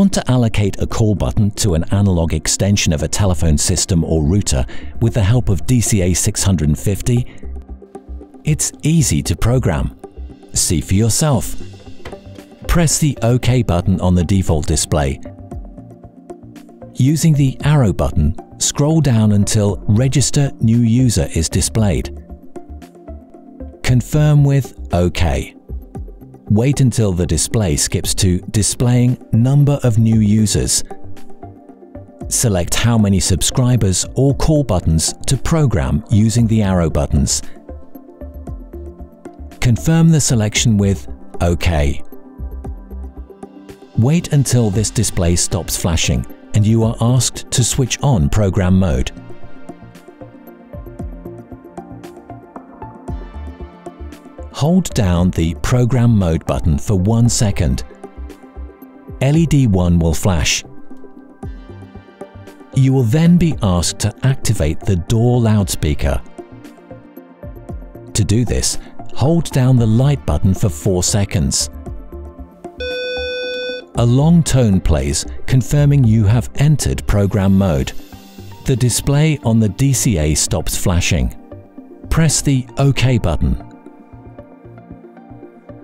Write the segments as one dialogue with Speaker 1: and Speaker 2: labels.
Speaker 1: Want to allocate a call button to an analog extension of a telephone system or router with the help of DCA 650? It's easy to program. See for yourself. Press the OK button on the default display. Using the arrow button, scroll down until Register New User is displayed. Confirm with OK. Wait until the display skips to Displaying Number of New Users. Select how many subscribers or call buttons to program using the arrow buttons. Confirm the selection with OK. Wait until this display stops flashing and you are asked to switch on program mode. Hold down the Program Mode button for 1 second. LED 1 will flash. You will then be asked to activate the door loudspeaker. To do this, hold down the light button for 4 seconds. A long tone plays, confirming you have entered program mode. The display on the DCA stops flashing. Press the OK button.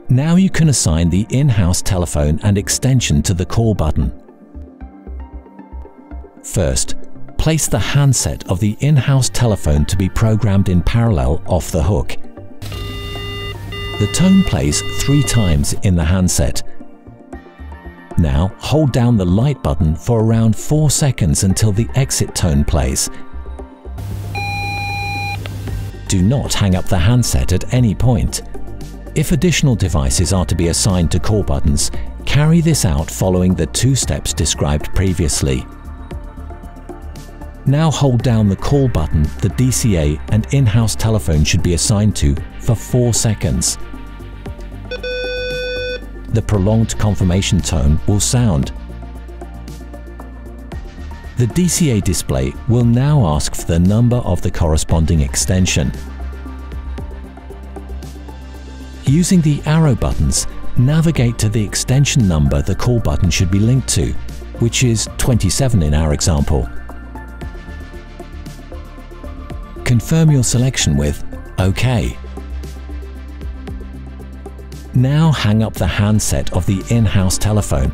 Speaker 1: Now you can assign the in-house telephone and extension to the call button. First, place the handset of the in-house telephone to be programmed in parallel off the hook. The tone plays 3 times in the handset. Now hold down the light button for around 4 seconds until the exit tone plays. Do not hang up the handset at any point. If additional devices are to be assigned to call buttons, carry this out following the 2 steps described previously. Now hold down the call button the DCA and in-house telephone should be assigned to for 4 seconds. The prolonged confirmation tone will sound. The DCA display will now ask for the number of the corresponding extension. Using the arrow buttons, navigate to the extension number the call button should be linked to, which is 27 in our example. Confirm your selection with OK. Now hang up the handset of the in-house telephone.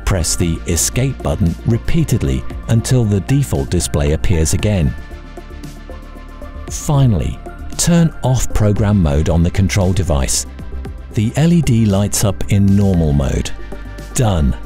Speaker 1: Press the Escape button repeatedly until the default display appears again. Finally, turn off program mode on the control device. The LED lights up in normal mode. Done.